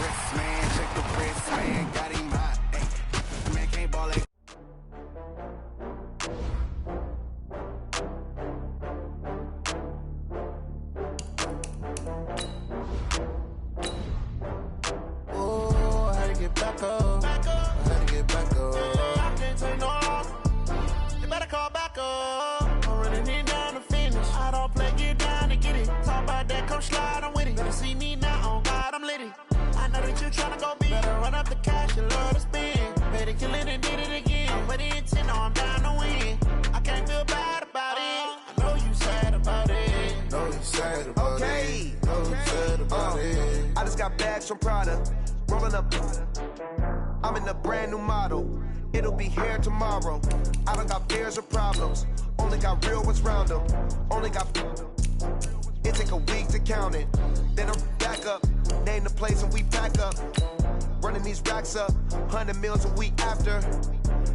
Wrist man, check the wrist man, got him hot. Hey, man can't ball it. Oh, I had to get back up. I had to get back up. I can't take no loss. You better call back up. I'm running in down to finish. I don't play, get down to get it. Talk about that, come slide, I'm with it. Better see me now, on God, I'm litty. I know that you tryna go big. Better run up the cash, you love to spend. Better kill it and did it again. I'm with the intent, no, I'm down to win. I can't feel bad about it. I know you sad about it. Know you sad about it. Know you sad about it. I just got bags from Prada, rolling up. I'm in a brand new model. It'll be here tomorrow. I don't got fears or problems. Only got real ones round them. Only got. It take a week to count it. Then I'm back up. Name the place and we pack up. Running these racks up. 100 meals a week after.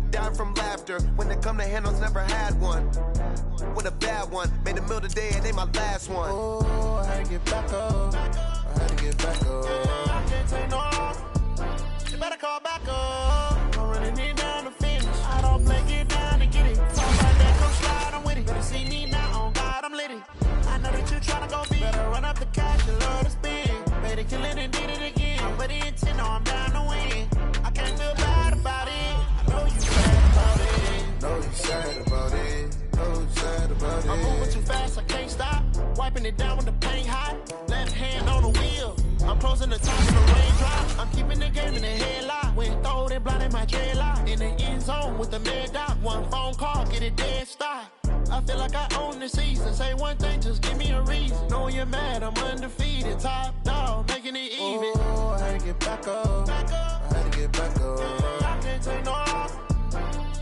Down from laughter. When they come to handles, never had one. With a bad one. Made a meal today and they my last one. Oh, I had to get back up. I had to get back up. I can't take no loss. You better call back up. I'm running in down to finish. I don't play, get down to get it. Talk about that, come slide, I'm with it. Better see me now, on God, I'm litty. I know that you tryna go big. Better run up the cash, you love to spend. Better kill it and did it again. I'm with the intent, no, I'm down to win. I can't feel bad about it. I know you sad about it. Know you sad about it. Know you sad about it. I'm moving too fast, I can't stop. Wiping it down with the paint hot. Left hand on the wheel. I'm closing the top of the raindrop. I'm keeping the game in the headlock. When throwed and blinded my dreadlock. In the end zone with the mad dot. One phone call, get it dead stop. I feel like I own the season. Say one thing, just give me a reason. Knowing you're mad, I'm undefeated. Top dog, making it even. Oh, I had to get back up. I had to get back up. I can't take no loss.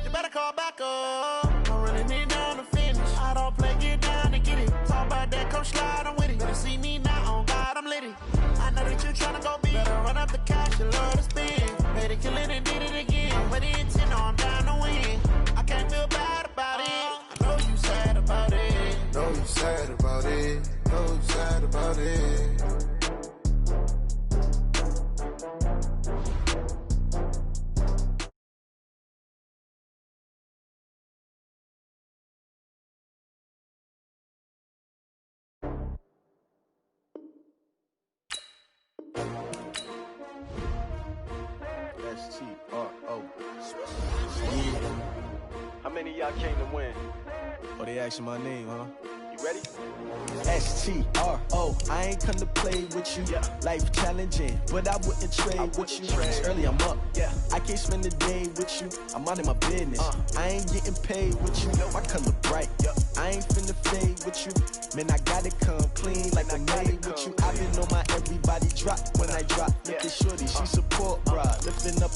You better call back up. I'm running in down to finish. I don't play, get down to get it. Talk about that, come slide, I'm with it. Better see me now, on God, I'm litty. I know that you tryna go big. Better run up the cash, you love to spend. Better kill it and did it again. With the intent, no, I'm down to win. I can't feel bad about it. I know you sad about it. Know you sad about it. Know you sad about it. S-T-R-O. How many of y'all came to win? Oh, they asking my name, huh? You ready? S-T-R-O. I ain't come to play with you. Life challenging, but I wouldn't trade with you. It's early, I'm up. I can't spend the day with you. I'm out of my business. I ain't getting paid with you. I color bright. I ain't finna fade with you. Man, I gotta come clean like I made with you. I been on my everybody drop when I drop. Look at shorty, she support, bruh. Lifting up,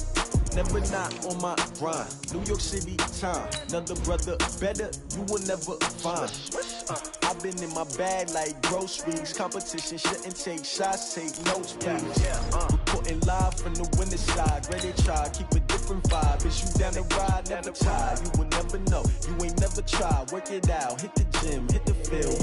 never not on my grind. New York City time, another brother better, you will never find. I've been in my bag like groceries. Competition shouldn't take shots, take notes, please. Reporting live from the winter side. Ready to try, keep a different vibe. Is you down the ride, never tired. You will never know, you ain't never tried. Work it out, hit the gym, hit the field.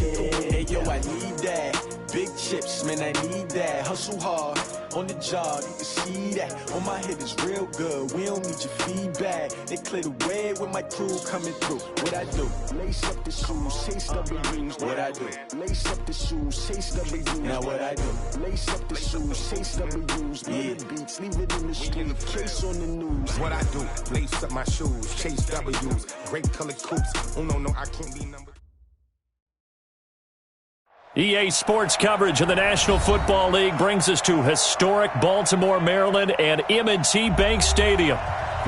Hey yo, I need that. Big chips, man, I need that. Hustle hard, on the job, you can see that. On my head is real good, we don't need your feedback. They clear the way with my crew coming through. What I do? Lace up the shoes, chase W's. What I do? Lace up the shoes, chase W's. Now what I do? Lace up the shoes, chase W's. Beat the beats, leave it in the street, case on the news. What I do? Lace up my shoes, chase W's. Great colored coupes. Oh no, I can't be number. EA Sports coverage of the National Football League brings us to historic Baltimore, Maryland, and M&T Bank Stadium.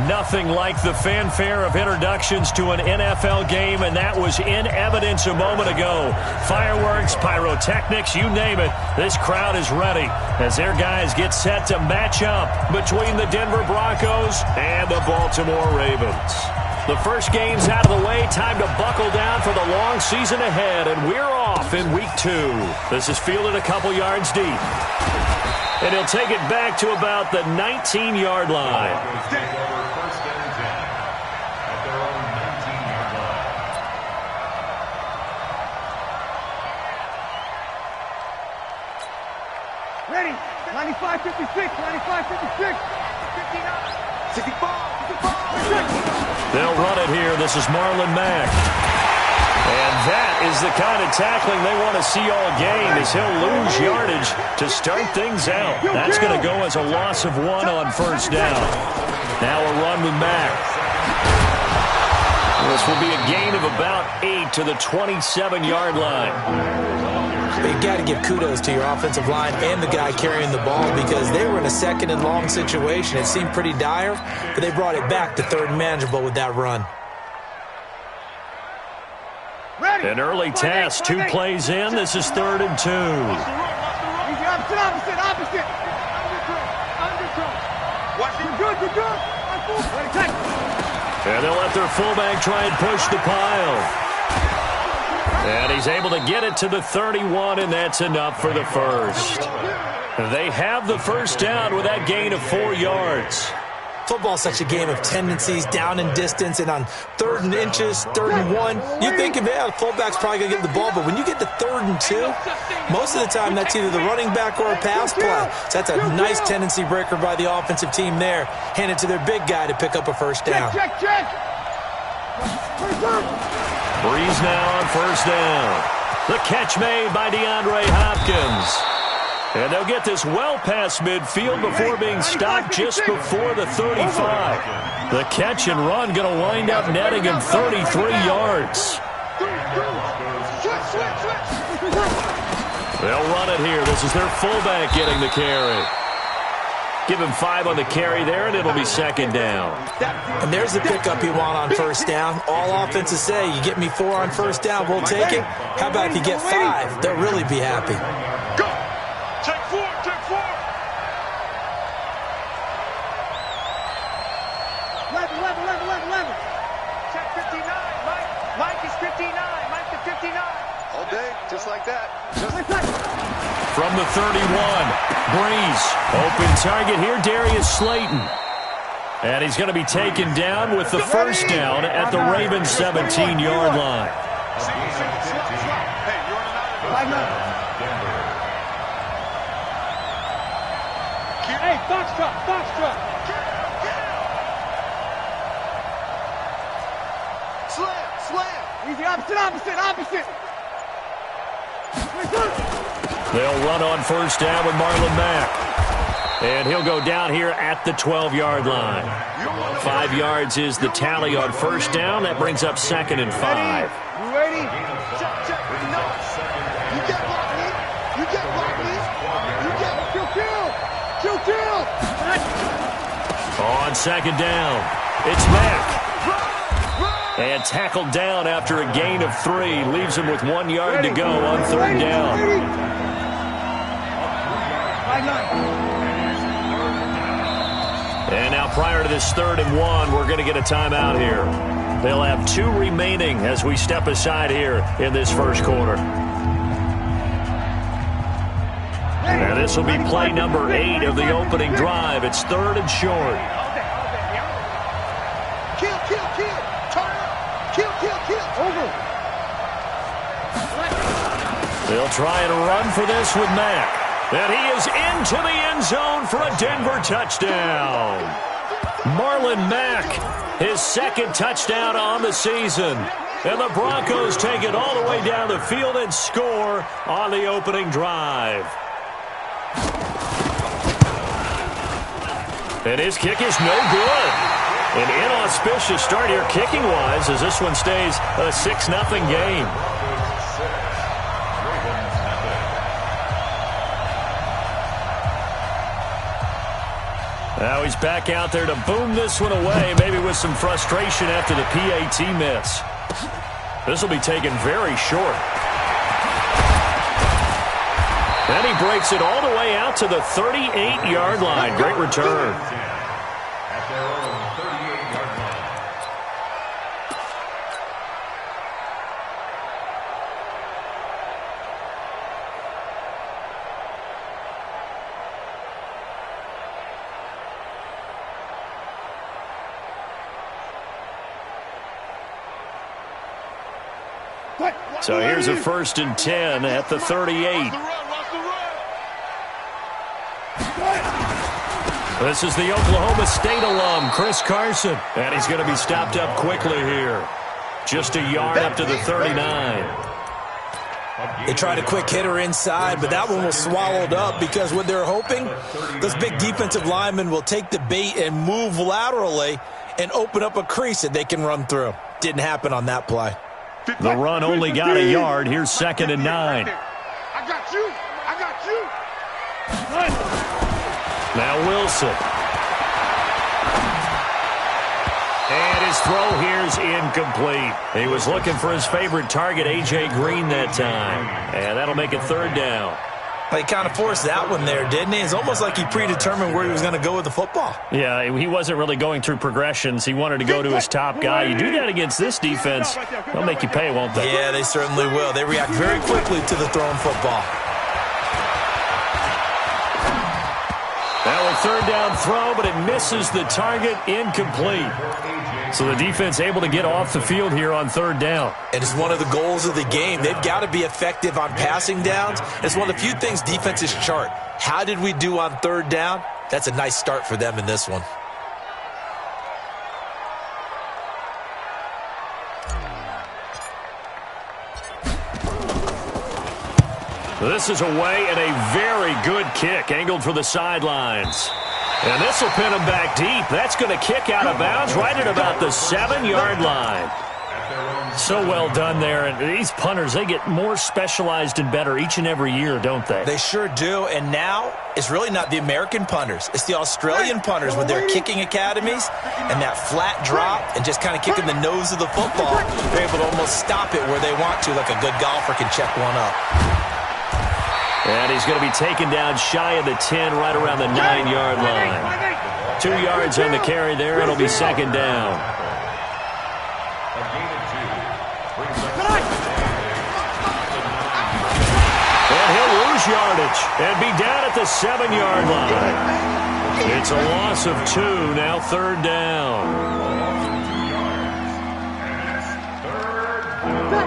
Nothing like the fanfare of introductions to an NFL game, and that was in evidence a moment ago. Fireworks, pyrotechnics, you name it. This crowd is ready as their guys get set to match up between the Denver Broncos and the Baltimore Ravens. The first game's out of the way. Time to buckle down for the long season ahead, and we're off in week 2. This is fielded a couple yards deep. And he'll take it back to about the 19-yard line. First and 10 at their own 95, 56, 95, 56, 59, 65. They'll run it here. This is Marlon Mack. And that is the kind of tackling they want to see all game, as he'll lose yardage to start things out. That's going to go as a loss of 1 on first down. Now a run with Mack. This will be a gain of about 8 to the 27-yard line. You got to give kudos to your offensive line and the guy carrying the ball, because they were in a second and long situation. It seemed pretty dire, but they brought it back to third and manageable with that run. An early task, 2 plays in. This is 3rd and 2. Opposite. You're good. And they'll let their fullback try and push the pile. And he's able to get it to the 31, and that's enough for the first. They have the first down with that gain of 4 yards. Football's such a game of tendencies, down and distance, and on 3rd and inches, 3rd and 1, you think, yeah, the fullback's probably going to get the ball, but when you get to 3rd and 2, most of the time that's either the running back or a pass play. So that's a nice tendency breaker by the offensive team there. Hand it to their big guy to pick up a first down. Check. Breeze now on first down. The catch made by DeAndre Hopkins. And they'll get this well past midfield before being stopped just before the 35. The catch and run going to wind up netting him 33 yards. They'll run it here. This is their fullback getting the carry. Give him 5 on the carry there, and it'll be 2nd down. And there's the pickup you want on first down. All offenses say, you get me 4 on first down, we'll take it. How about if you get 5? They'll really be happy. Go! Take 4! Level. Check 59. Mike is 59. Mike is 59. All day, just like that. From the 31, Breeze. Open target here, Darius Slayton. And he's going to be taken down with the first down at the Ravens' 17-yard line. Hey, Foxtrot. Slam. Easy, opposite. They'll run on first down with Marlon Mack. And he'll go down here at the 12-yard line. 5 yards is the tally on first down. That brings up 2nd and 5. You ready? Check. No. You get blocked, me. You get kill. On 2nd down, it's Mack. And tackled down after a gain of 3. Leaves him with 1 yard to go on 3rd down. And now prior to this 3rd and 1, we're going to get a timeout here. They'll have 2 remaining as we step aside here in this first quarter. And this will be play number 8 of the opening drive. It's 3rd and short. Kill. Turn up. Kill. Over. They'll try and run for this with Mack. And he is into the end zone for a Denver touchdown. Marlon Mack, his 2nd touchdown on the season. And the Broncos take it all the way down the field and score on the opening drive. And his kick is no good. An inauspicious start here kicking-wise as this one stays a 6-0 game. Now he's back out there to boom this one away, maybe with some frustration after the PAT miss. This will be taken very short. And he breaks it all the way out to the 38-yard line. Great return. So here's a 1st and 10 at the 38. This is the Oklahoma State alum, Chris Carson. And he's going to be stopped up quickly here. Just a yard up to the 39. They tried a quick hitter inside, but that one was swallowed up because what they're hoping, those big defensive linemen will take the bait and move laterally and open up a crease that they can run through. Didn't happen on that play. The run only got a yard. Here's 2nd and 9. I got you. I got you. Now Wilson. And his throw here's incomplete. He was looking for his favorite target, A.J. Green, that time. And that'll make it 3rd down. He kind of forced that one there, didn't he? It's almost like he predetermined where he was going to go with the football. Yeah, he wasn't really going through progressions. He wanted to go to his top guy. You do that against this defense, they'll make you pay, won't they? Yeah, they certainly will. They react very quickly to the thrown football. Now a 3rd down throw, but it misses the target, incomplete. So the defense able to get off the field here on 3rd down. And it's one of the goals of the game. They've got to be effective on passing downs. It's one of the few things defenses chart. How did we do on 3rd down? That's a nice start for them in this one. This is away and a very good kick, angled for the sidelines. And this will pin him back deep. That's going to kick out of bounds right at about the 7-yard line. So well done there. And these punters, they get more specialized and better each and every year, don't they? They sure do. And now it's really not the American punters. It's the Australian punters with their kicking academies and that flat drop and just kind of kicking the nose of the football. They're able to almost stop it where they want to, like a good golfer can check one up. And he's going to be taken down shy of the 10, right around the 9-yard line. 2 yards on the carry there. It'll be 2nd down. And he'll lose yardage and be down at the 7-yard line. It's a loss of 2, now 3rd down.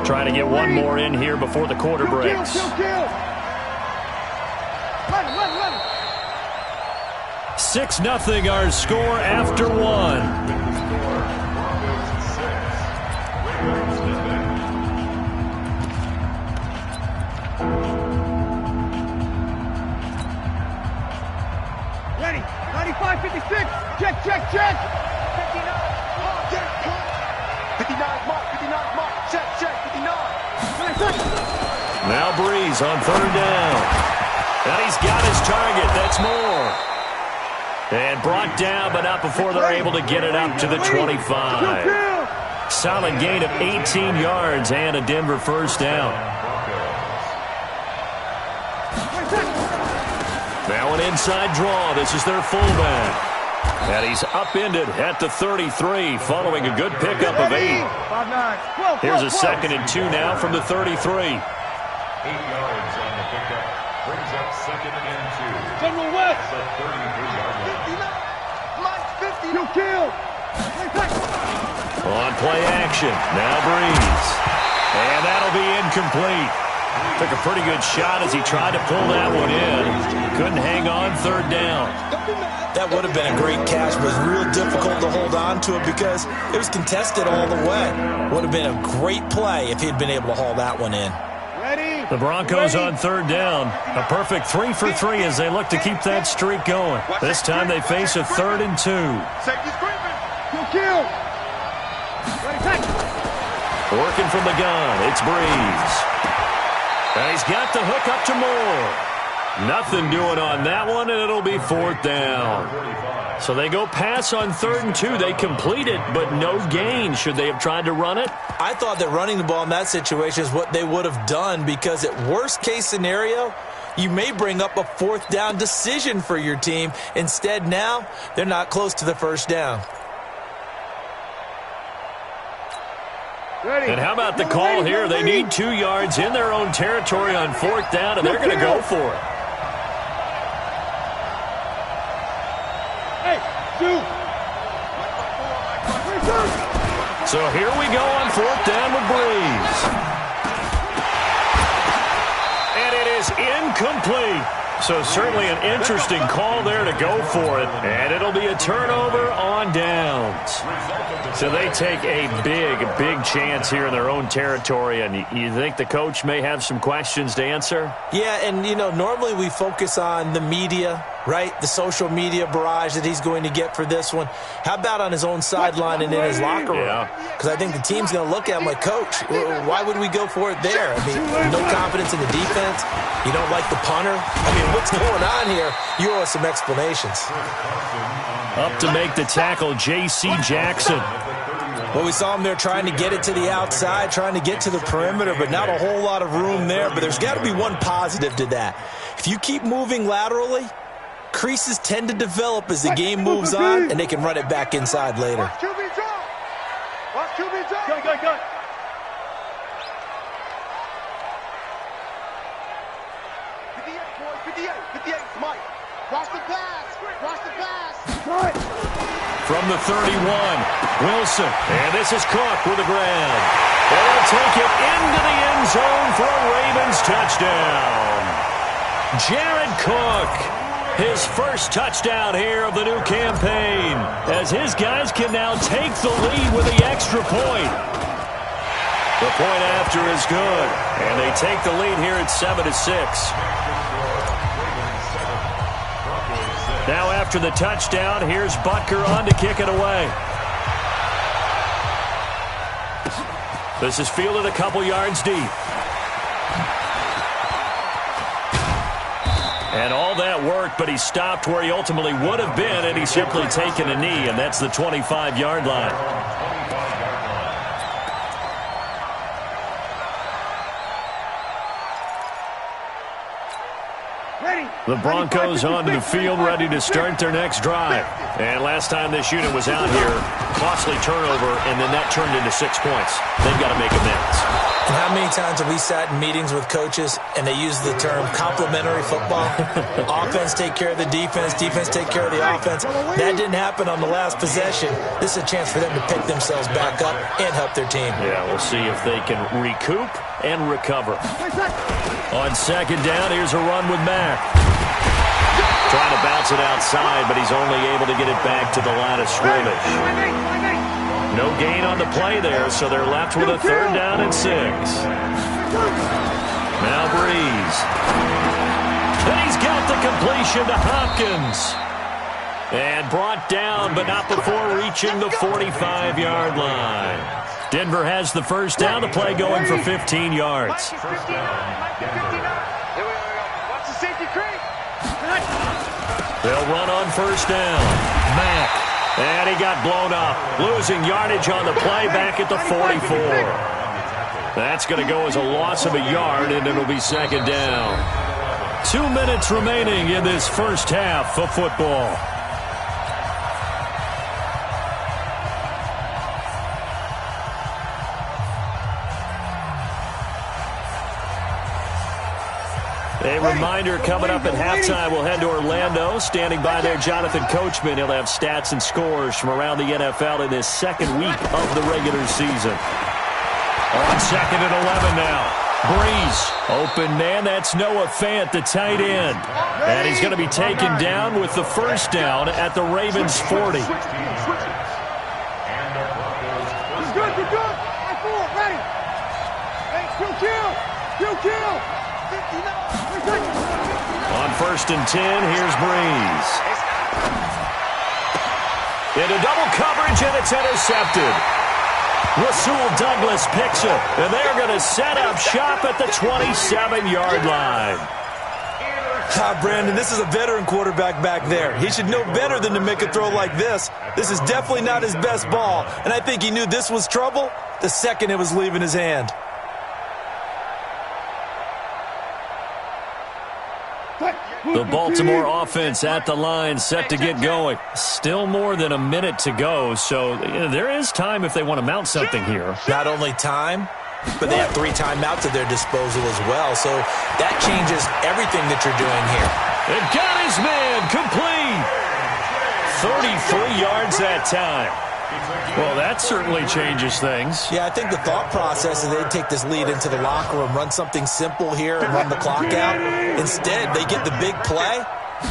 Trying to get one more in here before the quarter breaks. 6-0 our score after 1. Ready. 95, 56. Check. 59. 59, mark. 59, mark. Check. 59. Now Breeze on 3rd down. And he's got his target. That's more. And brought down, but not before they're able to get it up to the 25. Solid gain of 18 yards and a Denver 1st down. Now an inside draw. This is their fullback. And he's upended at the 33 following a good pickup of 8. Here's a 2nd and 2 now from the 33. 8 yards on the pickup. Brings up 2nd and 2. General West. The 33-yard line. 50. You kill. On play action. Now Breeze. And that'll be incomplete. Took a pretty good shot as he tried to pull that one in. Couldn't hang on 3rd down. That would have been a great catch, but it was real difficult to hold on to it because it was contested all the way. Would have been a great play if he'd been able to haul that one in. The Broncos on 3rd down. A perfect 3 for 3 as they look to keep that streak going. This time they face a 3rd and 2. Safety's creeping. You kill. Working from the gun, it's Breeze. And he's got the hook up to Moore. Nothing doing on that one, and it'll be 4th down. So they go pass on 3rd and 2. They complete it, but no gain. Should they have tried to run it? I thought that running the ball in that situation is what they would have done because at worst case scenario, you may bring up a 4th down decision for your team. Instead, now, they're not close to the 1st down. And how about the call here? They need 2 yards in their own territory on 4th down, and they're going to go for it. So here we go on 4th down with Breeze. And it is incomplete. So certainly an interesting call there to go for it. And it'll be a turnover on downs. So they take a big chance here in their own territory. And you think the coach may have some questions to answer? Yeah, and, normally we focus on the media, right? The social media barrage that he's going to get for this one. How about on his own sideline and in his locker room? Because I think the team's going to look at him like, Coach, why would we go for it there? I mean, no confidence in the defense. You don't like the punter. I mean, what's going on here? You owe us some explanations. Up to make the tackle, J.C. Jackson. Well, we saw him there trying to get it to the outside, trying to get to the perimeter, but not a whole lot of room there. But there's got to be one positive to that. If you keep moving laterally, creases tend to develop as the game moves on, and they can run it back inside later. Watch QB drop. Watch QB drop. Go. 58, Mike. Watch the pass. From the 31, Wilson. And this is Cook with a grab. And he'll take it into the end zone for a Ravens touchdown. Jared Cook, his first touchdown here of the new campaign, as his guys can now take the lead with the extra point. The point after is good, and they take the lead here at 7-6. Now after the touchdown, here's Butker on to kick it away. This is fielded a couple yards deep. And all that work, but he stopped where he ultimately would have been, and he's simply taken a knee, and that's the 25-yard line. The Broncos onto the field, ready to start their next drive. And last time this unit was out here, costly turnover, and then that turned into 6 points. They've got to make amends. And how many times have we sat in meetings with coaches and they use the term complementary football? Offense take care of the defense, defense take care of the offense. That didn't happen on the last possession. This is a chance for them to pick themselves back up and help their team. Yeah, we'll see if they can recoup and recover. On second down, here's a run with Mack. Trying to bounce it outside, but he's only able to get it back to the line of scrimmage. No gain on the play there, so they're left with a 3rd down and 6. Now Breeze. And he's got the completion to Hopkins. And brought down, but not before reaching the 45-yard line. Denver has the first down, the play going for 15 yards. They'll run on first down. Mack. And he got blown up. Losing yardage on the play back at the 44. That's going to go as a loss of a yard, and it'll be 2nd down. 2 minutes remaining in this first half of football. A reminder, coming up at halftime, we'll head to Orlando. Standing by there, Jonathan Coachman. He'll have stats and scores from around the NFL in this second week of the regular season. On 2nd and 11 now. Breeze, open man. That's Noah Fant, the tight end. And he's going to be taken down with the first down at the Ravens' 40. He's good. Ready. Kill. On 1st and 10, here's Breeze. Into double coverage, and it's intercepted. Rasul Douglas picks it, and they're going to set up shop at the 27-yard line. Brandon, this is a veteran quarterback back there. He should know better than to make a throw like this. This is definitely not his best ball, and I think he knew this was trouble the second it was leaving his hand. The Baltimore offense at the line, set to get going. Still more than a minute to go, so there is time if they want to mount something here. Not only time, but they have 3 timeouts at their disposal as well, so that changes everything that you're doing here. And got his man complete. 33 yards that time. Well, that certainly changes things. Yeah, I think the thought process is they'd take this lead into the locker room, run something simple here, and run the clock out. Instead, they get the big play.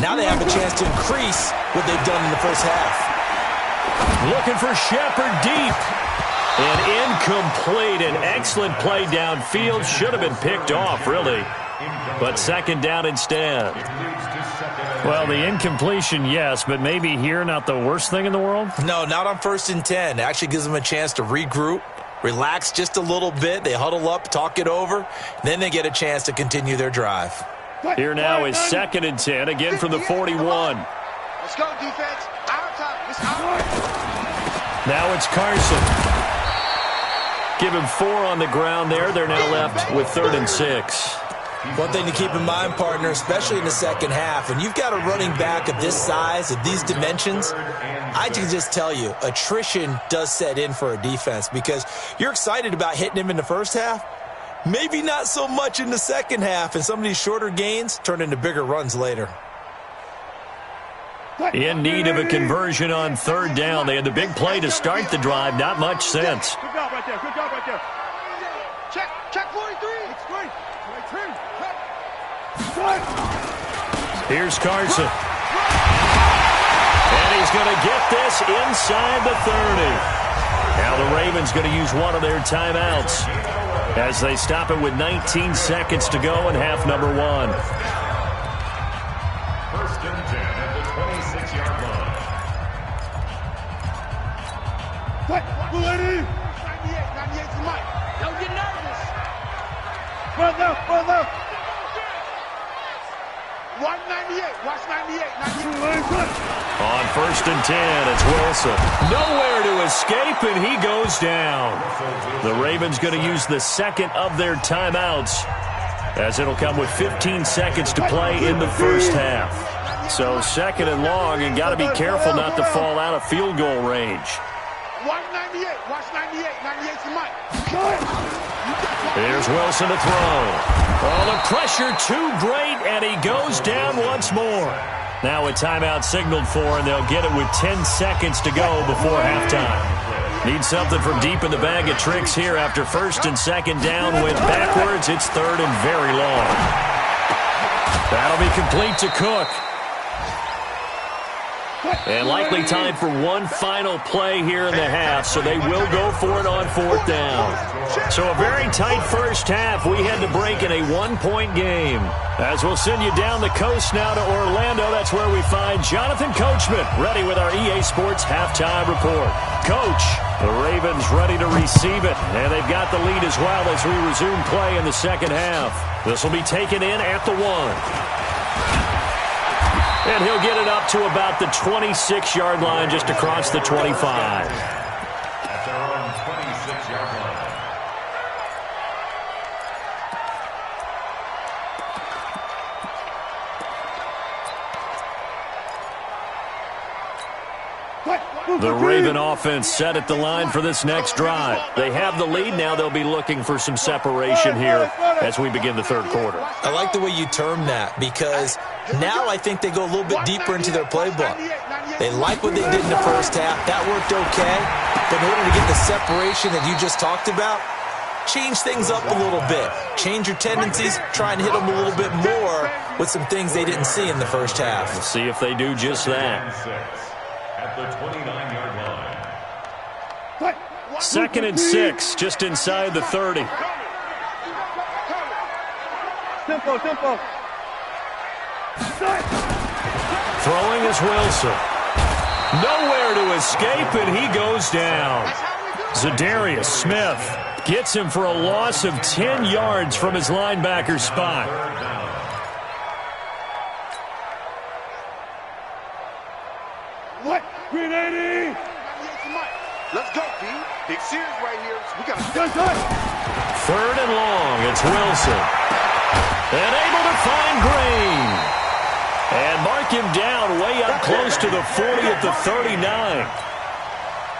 Now they have a chance to increase what they've done in the first half. Looking for Shepard deep. And incomplete. An excellent play downfield. Should have been picked off, really. But second down instead. Well, the incompletion, yes, but maybe here not the worst thing in the world? No, not on 1st and 10. It actually gives them a chance to regroup, relax just a little bit. They huddle up, talk it over. Then they get a chance to continue their drive. Here now is 2nd and 10, again from the 41. Let's go, defense. Our time. It's our. Now it's Carson. Give him 4 on the ground there. They're now left with 3rd and 6. One thing to keep in mind, partner, especially in the second half, when you've got a running back of this size, of these dimensions, I can just tell you, attrition does set in for a defense because you're excited about hitting him in the first half, maybe not so much in the second half, and some of these shorter gains turn into bigger runs later. In need of a conversion on 3rd down. They had the big play to start the drive, not much sense. Good job right there. Good job right there. Check 43. It's great. Here's Carson. And he's going to get this inside the 30. Now the Ravens going to use one of their timeouts as they stop it with 19 seconds to go in half number 1. 1st and 10 at the 26-yard line. What? Lady. 98 to Mike. Don't get nervous. Further. 198. Watch 98. 98. On 1st and 10, it's Wilson. Nowhere to escape, and he goes down. The Ravens going to use the second of their timeouts as it'll come with 15 seconds to play in the first half. So 2nd and long, and got to be careful not to fall out of field goal range. 198. Watch 98. 98 to Mike. Here's Wilson to throw. Oh, the pressure too great, and he goes down once more. Now a timeout signaled for, and they'll get it with 10 seconds to go before halftime. Need something from deep in the bag of tricks here after 1st and 2nd down. Went backwards. It's 3rd and very long. That'll be complete to Cook. And likely time for one final play here in the half, so they will go for it on 4th down. So a very tight first half. We had to break in a 1-point game. As we'll send you down the coast now to Orlando, that's where we find Jonathan Coachman, ready with our EA Sports halftime report. Coach, the Ravens ready to receive it, and they've got the lead as well as we resume play in the second half. This will be taken in at the 1. And he'll get it up to about the 26-yard line, just across the 25. At their own 26-yard line. The Raven offense set at the line for this next drive. They have the lead. Now they'll be looking for some separation here as we begin the 3rd quarter. I like the way you term that because now I think they go a little bit deeper into their playbook. They like what they did in the first half. That worked okay. But in order to get the separation that you just talked about, change things up a little bit. Change your tendencies. Try and hit them a little bit more with some things they didn't see in the first half. We'll see if they do just that. At the 29-yard line. 2nd and 6, just inside the 30. Tempo. Throwing is Wilson. Nowhere to escape, and he goes down. Zadarius Smith gets him for a loss of 10 yards from his linebacker spot. What? Green 80. Let's go, B. Big series right here. We got to 3rd and long. It's Wilson. And able to find Green. And mark him down way up close to the 40 at the 39.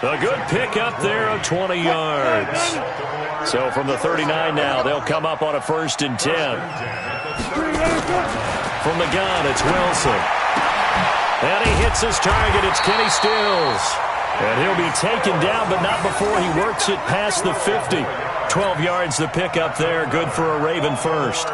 A good pick up there of 20 yards. So from the 39 now, they'll come up on a 1st and 10. From the gun, it's Wilson. And he hits his target. It's Kenny Stills. And he'll be taken down, but not before he works it past the 50. 12 yards the pickup there, good for a Raven first.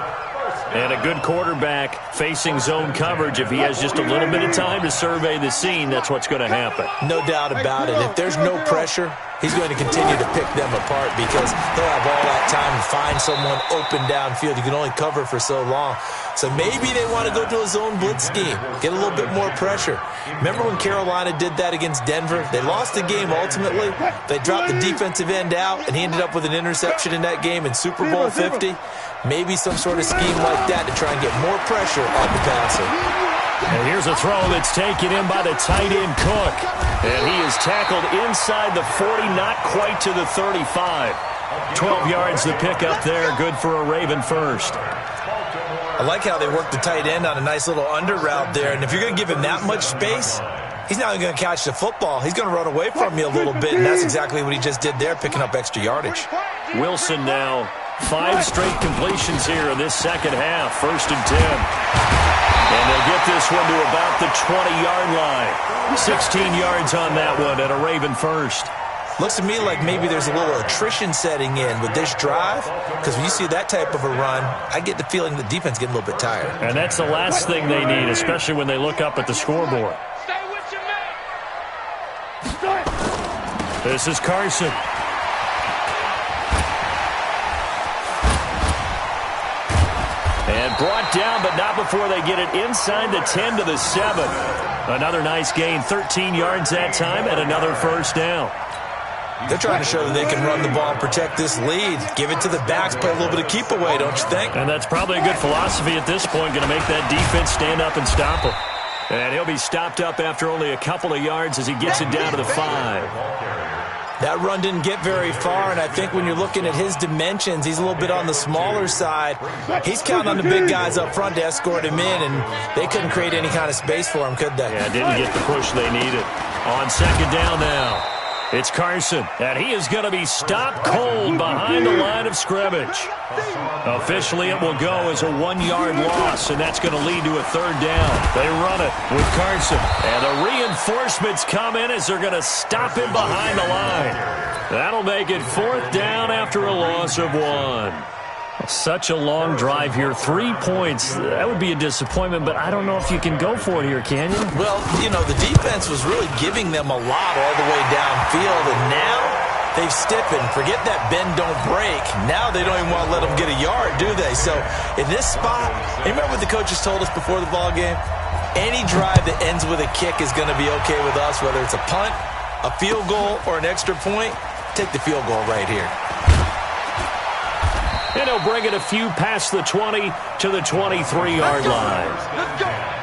And a good quarterback facing zone coverage. If he has just a little bit of time to survey the scene, that's what's going to happen. No doubt about it. If there's no pressure, he's going to continue to pick them apart because he'll have all that time to find someone open downfield. You can only cover for so long. So maybe they want to go to a zone blitz scheme, get a little bit more pressure. Remember when Carolina did that against Denver? They lost the game ultimately. They dropped the defensive end out, and he ended up with an interception in that game in Super Bowl 50. Maybe some sort of scheme like that to try and get more pressure on the passer. And here's a throw that's taken in by the tight end Cook. And he is tackled inside the 40, not quite to the 35. 12 yards the pickup there, good for a Raven first. I like how they work the tight end on a nice little under route there. And if you're going to give him that much space, he's not going to catch the football. He's going to run away from you a little bit, and that's exactly what he just did there, picking up extra yardage. Wilson now, 5 straight completions here in this second half, 1st and 10. And they'll get this one to about the 20-yard line. 16 yards on that one at a Raven first. Looks to me like maybe there's a little attrition setting in with this drive, because when you see that type of a run, I get the feeling the defense getting a little bit tired. And that's the last thing they need, especially when they look up at the scoreboard. This is Carson. And brought down, but not before they get it inside the 10 to the 7. Another nice gain, 13 yards that time, and another first down. They're trying to show that they can run the ball and protect this lead. Give it to the backs, play a little bit of keep away, don't you think? And that's probably a good philosophy at this point, going to make that defense stand up and stop him. And he'll be stopped up after only a couple of yards as he gets it down to the 5. That run didn't get very far, and I think when you're looking at his dimensions, he's a little bit on the smaller side. He's counting on the big guys up front to escort him in, and they couldn't create any kind of space for him, could they? Yeah, didn't get the push they needed. On second down now, it's Carson, and he is going to be stopped cold behind the line of scrimmage. Officially, it will go as a 1-yard loss, and that's going to lead to a 3rd down. They run it with Carson, and the reinforcements come in as they're going to stop him behind the line. That'll make it 4th down after a loss of 1. Such a long drive here. 3 points. That would be a disappointment, but I don't know if you can go for it here, can you? Well, you know, the defense was really giving them a lot all the way downfield, and now they've stiffened. Forget that bend, don't break. Now they don't even want to let them get a yard, do they? So in this spot, remember what the coaches told us before the ball game? Any drive that ends with a kick is going to be okay with us, whether it's a punt, a field goal, or an extra point. Take the field goal right here. And he'll bring it a few past the 20 to the 23-yard line. Let's go.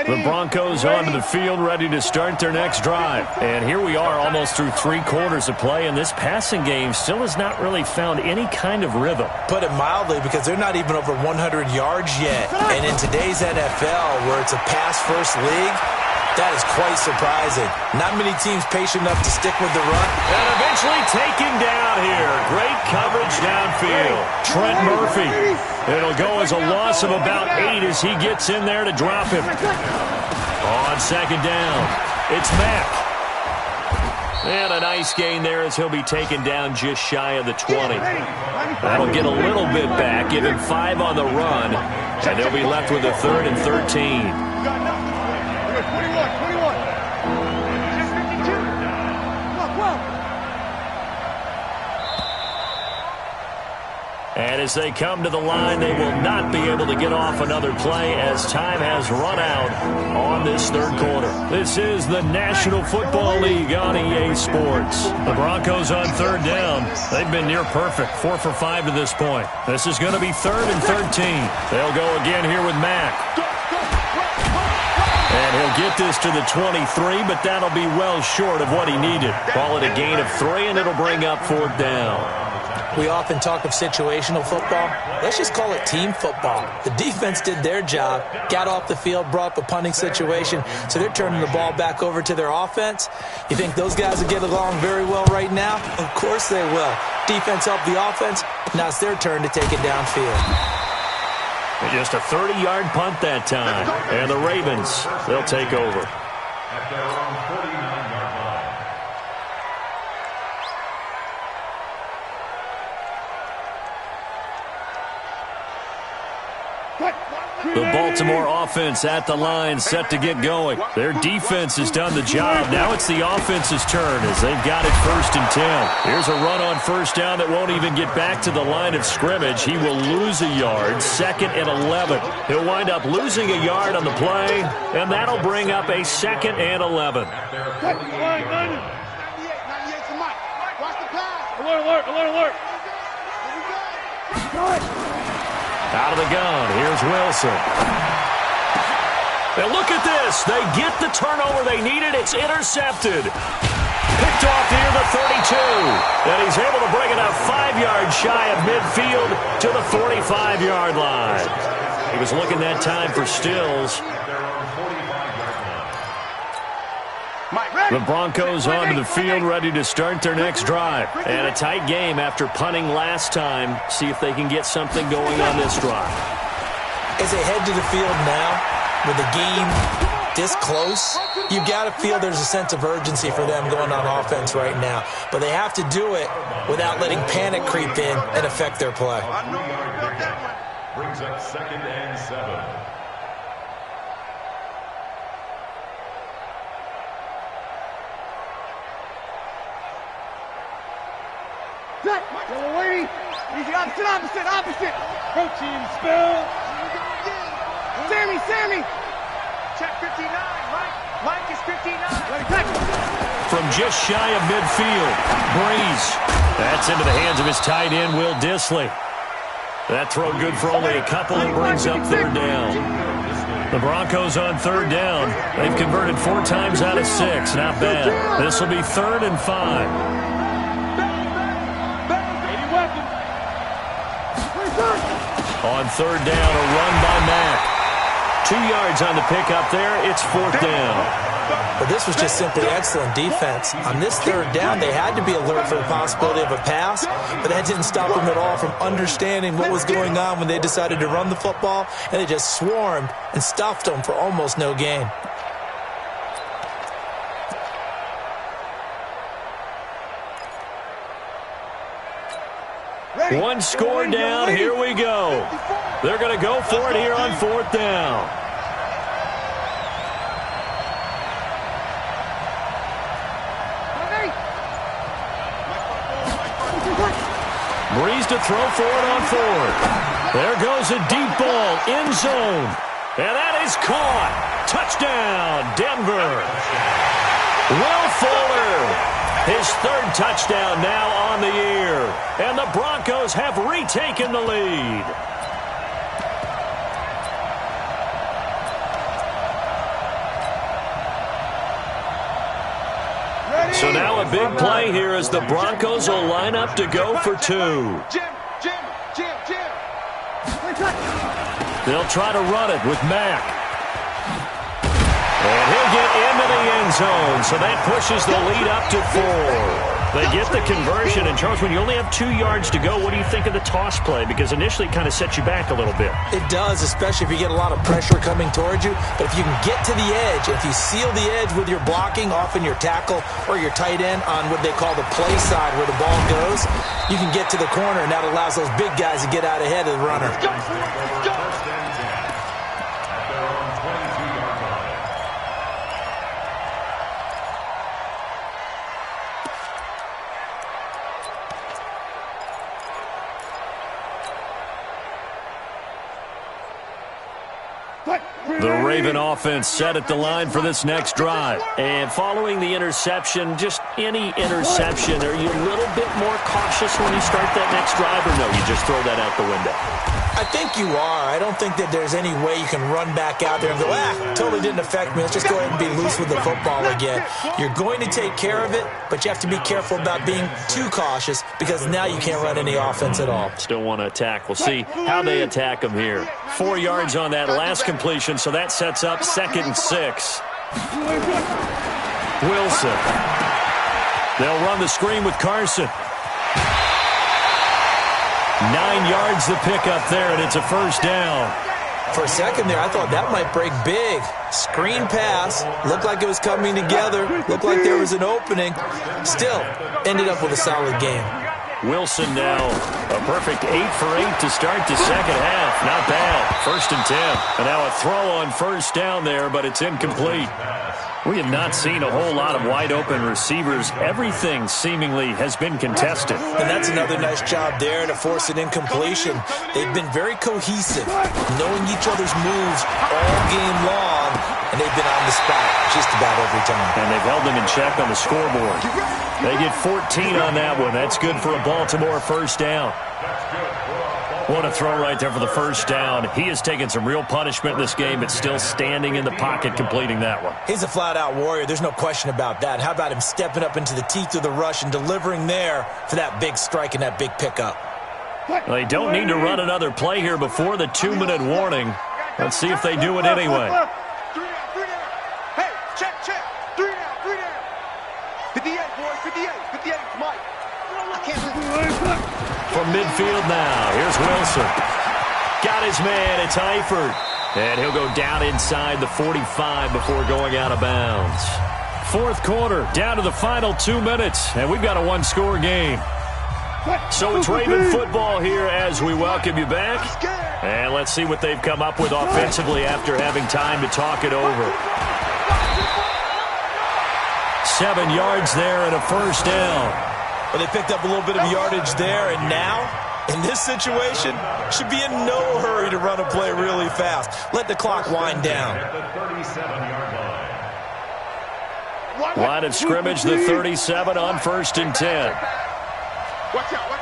The Broncos onto the field, ready to start their next drive. And here we are, almost through 3 quarters of play, and this passing game still has not really found any kind of rhythm. Put it mildly, because they're not even over 100 yards yet. And in today's NFL, where it's a pass-first league, that is quite surprising. Not many teams patient enough to stick with the run. And eventually taken down here. Great coverage downfield. Trent Murphy. It'll go as a loss of about 8 as he gets in there to drop him. On second down, it's Mack. And a nice gain there as he'll be taken down just shy of the 20. That'll get a little bit back, give him 5 on the run, and they'll be left with a 3rd and 13. 21. And as they come to the line, they will not be able to get off another play as time has run out on this 3rd quarter. This is the National Football League on EA Sports. The Broncos on 3rd down. They've been near perfect, 4 for 5 to this point. This is going to be 3rd and 13. They'll go again here with Mack. And he'll get this to the 23, but that'll be well short of what he needed. Call it a gain of 3, and it'll bring up 4th down. We often talk of situational football. Let's just call it team football. The defense did their job, got off the field, brought up a punting situation, so they're turning the ball back over to their offense. You think those guys will get along very well right now? Of course they will. Defense helped the offense. Now it's their turn to take it downfield. Just a 30-yard punt that time. And the Ravens, they'll take over. At their own 49-yard line. The Baltimore offense at the line, set to get going. Their defense has done the job. Now it's the offense's turn as they've got it 1st and 10. Here's a run on 1st down that won't even get back to the line of scrimmage. He will lose a yard, 2nd and 11. He'll wind up losing a yard on the play, and that'll bring up a 2nd and 11. Alert. Out of the gun, here's Wilson. Now look at this. They get the turnover they needed. It's intercepted. Picked off near the 32. And he's able to bring it up 5 yards shy of midfield to the 45-yard line. He was looking that time for Stills. The Broncos onto the field, ready to start their next drive. And a tight game after punting last time. See if they can get something going on this drive. As they head to the field now, with the game this close, you've got to feel there's a sense of urgency for them going on offense right now. But they have to do it without letting panic creep in and affect their play. Brings up 2nd and 7. Wait. Easy, opposite. Protein spill. Sammy. Check 59, Mike is 59. From just shy of midfield, Breeze. That's into the hands of his tight end, Will Dissly. That throw good for only a couple and brings up 3rd down. The Broncos on 3rd down. They've converted 4 times out of 6. Not bad. This will be 3rd and 5. On 3rd down, a run by Mack. 2 yards on the pickup there. It's 4th down. But this was just simply excellent defense. On this 3rd down, they had to be alert for the possibility of a pass, but that didn't stop them at all from understanding what was going on when they decided to run the football, and they just swarmed and stuffed them for almost no gain. One score down, here we go. They're going to go for it here on 4th down. Breeze to throw for it on 4th. There goes a deep ball, end zone. And that is caught. Touchdown, Denver. Will Fuller. His 3rd touchdown now on the year. And the Broncos have retaken the lead. So now a big play here as the Broncos will line up to go for 2. They'll try to run it with Mack. And he'll get into the end zone, so that pushes the lead up to 4. They get the conversion, and Charles, when you only have 2 yards to go, what do you think of the toss play? Because initially it kind of sets you back a little bit. It does, especially if you get a lot of pressure coming towards you. But if you can get to the edge, if you seal the edge with your blocking, often your tackle or your tight end on what they call the play side where the ball goes, you can get to the corner, and that allows those big guys to get out ahead of the runner. The Raven offense set at the line for this next drive. And following the interception, just any interception, are you a little bit more cautious when you start that next drive, or no, you just throw that out the window? I think you are. I don't think that there's any way you can run back out there and go, totally didn't affect me. Let's just go ahead and be loose with the football again. You're going to take care of it, but you have to be careful about being too cautious because now you can't run any offense at all. Still want to attack. We'll see how they attack them here. 4 yards on that last completion, so that sets up 2nd and 6. Wilson. They'll run the screen with Carson. 9 yards the pickup there, and it's a first down. For a second there, I thought that might break big. Screen pass. Looked like it was coming together. Looked like there was an opening. Still, ended up with a solid game. Wilson now a perfect 8 for 8 to start the second half. Not bad. 1st and 10. And now a throw on first down there, but it's incomplete. We have not seen a whole lot of wide-open receivers. Everything seemingly has been contested. And that's another nice job there to force an incompletion. They've been very cohesive, knowing each other's moves all game long, and they've been on the spot just about every time. And they've held them in check on the scoreboard. They get 14 on that one. That's good for a Baltimore first down. What a throw right there for the first down. He has taken some real punishment in this game, but still standing in the pocket completing that one. He's a flat-out warrior. There's no question about that. How about him stepping up into the teeth of the rush and delivering there for that big strike and that big pickup? Well, they don't need to run another play here before the 2-minute warning. Let's see if they do it anyway. 3 down. Hey, check. 3 down. 58, boys, 58, Mike. I can't believe. From midfield now, here's Wilson. Got his man, it's Eifert. And he'll go down inside the 45 before going out of bounds. 4th quarter, down to the final 2 minutes, and we've got a 1-score game. So it's Raven football here as we welcome you back. And let's see what they've come up with offensively after having time to talk it over. 7 yards there and a first down. Well, they picked up a little bit of yardage there, and now, in this situation, should be in no hurry to run a play really fast. Let the clock wind down. Line of scrimmage, the 37 on 1st and 10. Watch out.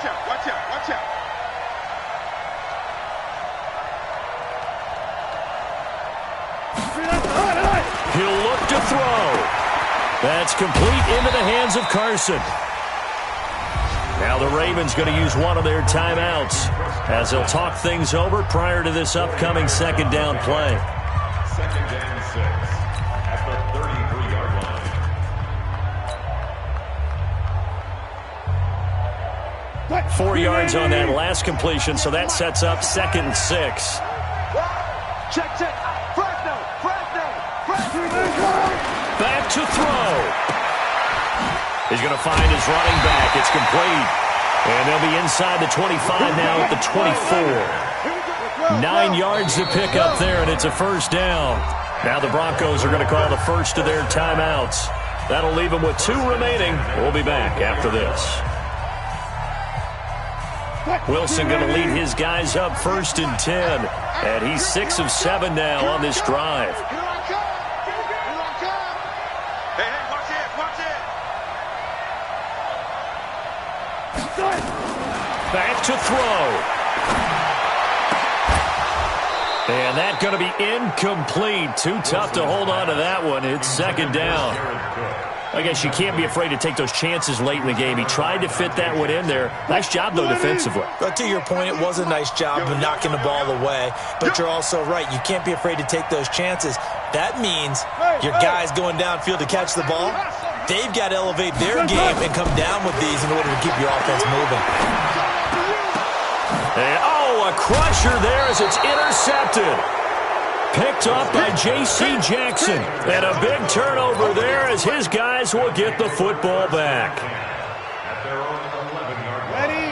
He'll look to throw. That's complete into the hands of Carson. Now the Ravens going to use one of their timeouts as they'll talk things over prior to this upcoming 2nd down play. 2nd and 6 at the 33-yard line. 4 yards on that last completion, so that sets up 2nd and 6. Check. Fresno. Back to throw. He's going to find his running back. It's complete. And they'll be inside the 25 now at the 24. 9 yards to pick up there, and it's a first down. Now the Broncos are going to call the first of their timeouts. That'll leave them with 2 remaining. We'll be back after this. Wilson going to lead his guys up 1st and 10. And he's 6 of 7 now on this drive. Back to throw. And that's going to be incomplete. Too tough to hold on to that one. It's 2nd down. I guess you can't be afraid to take those chances late in the game. He tried to fit that one in there. Nice job, though, defensively. But to your point, it was a nice job of knocking the ball away. But you're also right. You can't be afraid to take those chances. That means your guys going downfield to catch the ball, they've got to elevate their game and come down with these in order to keep your offense moving. And, a crusher there as it's intercepted. Picked up by J.C. Jackson. And a big turnover there as his guys will get the football back.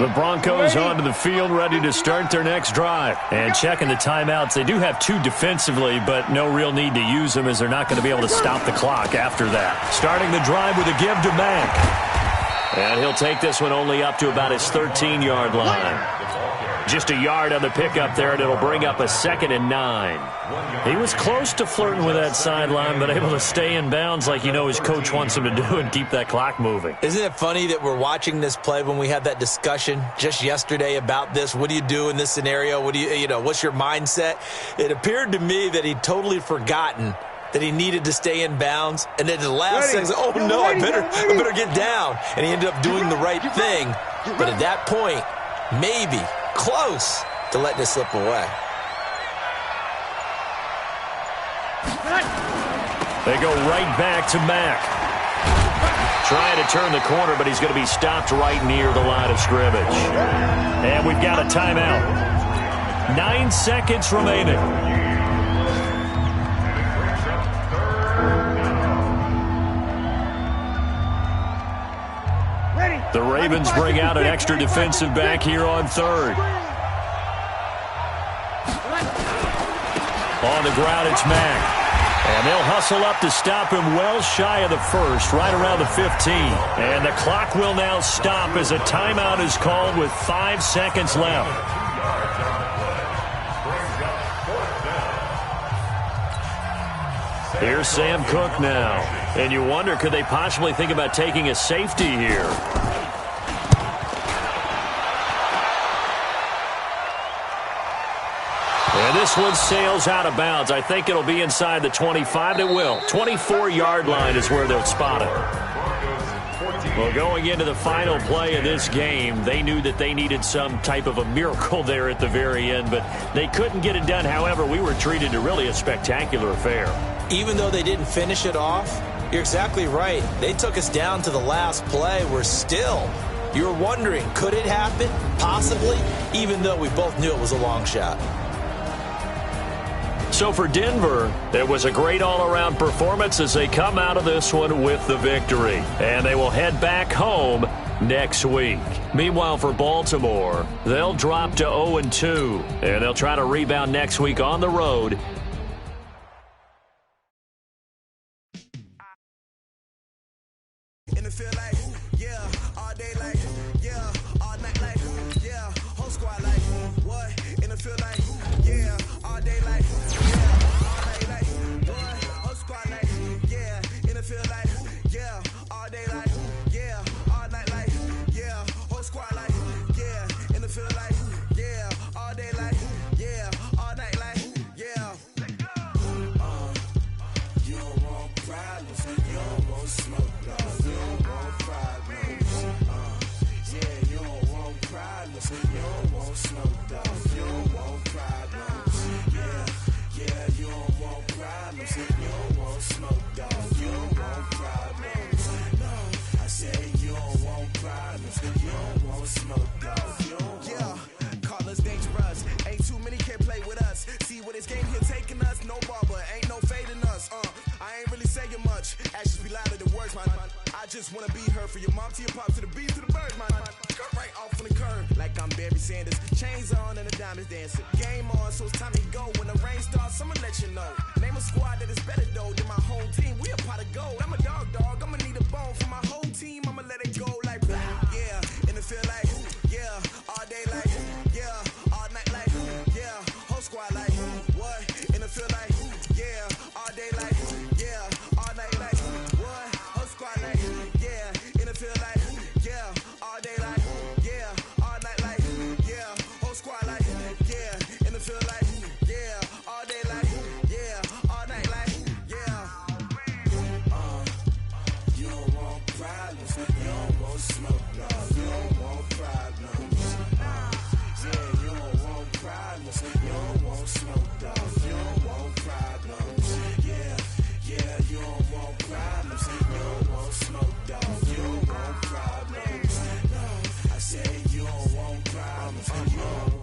The Broncos onto the field, ready to start their next drive. And checking the timeouts. They do have 2 defensively, but no real need to use them as they're not going to be able to stop the clock after that. Starting the drive with a give to Mack. And he'll take this one only up to about his 13-yard line. Just a yard on the pickup there, and it'll bring up a 2nd and 9. He was close to flirting with that sideline, but able to stay in bounds like you know his coach wants him to do and keep that clock moving. Isn't it funny that we're watching this play when we had that discussion just yesterday about this? What do you do in this scenario? What do you know, what's your mindset? It appeared to me that he'd totally forgotten that he needed to stay in bounds, and then the last thing, oh no, I better get down. And he ended up doing the right thing, but at that point, maybe close to letting it slip away. They go right back to Mack. Trying to turn the corner, but he's going to be stopped right near the line of scrimmage. And we've got a timeout. 9 seconds remaining. The Ravens bring out an extra defensive back here on 3rd. On the ground, it's Mack. And they'll hustle up to stop him well shy of the 1st, right around the 15. And the clock will now stop as a timeout is called with 5 seconds left. Here's Sam Cook now. And you wonder, could they possibly think about taking a safety here? And this one sails out of bounds. I think it'll be inside the 25. It will. 24-yard line is where they'll spot it. Well, going into the final play of this game, they knew that they needed some type of a miracle there at the very end, but they couldn't get it done. However, we were treated to really a spectacular affair. Even though they didn't finish it off, you're exactly right. They took us down to the last play. We're still, you were wondering, could it happen? Possibly, even though we both knew it was a long shot. So for Denver, it was a great all-around performance as they come out of this one with the victory. And they will head back home next week. Meanwhile, for Baltimore, they'll drop to 0-2, and they'll try to rebound next week on the road. In the field like, yeah, all day like, yeah, all night like, yeah, whole squad like, what? In the field like, yeah, all day like, yeah, all night like, what? Whole squad like, yeah, in the field like, yeah, all day like, yeah, all night like, yeah, whole squad like, yeah, in the field like, yeah, all day like, yeah, all night like, yeah. You don't want problems, you don't want smoke. You don't want smoke, dog. You don't want problems. Yeah, you don't want problems. You don't want smoke, dog. You don't want problems. No, I said you don't want problems. You don't want smoke, dog. You don't want. Call us dangerous. Ain't too many can play with us. See where this game here taking us. No barber, ain't no fading us. I ain't really saying much. Actions be louder than words, man. I just wanna be heard, for your mom to your pop to the beat to the birds, man. Cut right off on the curb, like I'm Barry Sanders. Chains on and the diamonds dancing. Game on, so it's time to go. When the rain starts, I'ma let you know. Name a squad that is better though than my home team. We a pot of gold. I'm a dog. I'ma need a bone for my whole team. I'ma let it go like, yeah. In the field like, yeah. All day like, yeah. All night like, yeah. Whole squad like, what? In the field like, yeah. All day like, yeah. All night like, what? Whole squad like, yeah. In the field like, yeah. All day like, yeah. All night like, yeah. Whole squad like, yeah. In the field like, yeah. All day like, yeah. All night like, yeah. You don't want problems. You don't want smoke, dog. You don't want problems. Yeah, you don't want problems. You don't want smoke, dog. You don't want problems. Yeah, you don't want problems. You don't want smoke, dog. You don't want problems. No, I said you don't want problems. You don't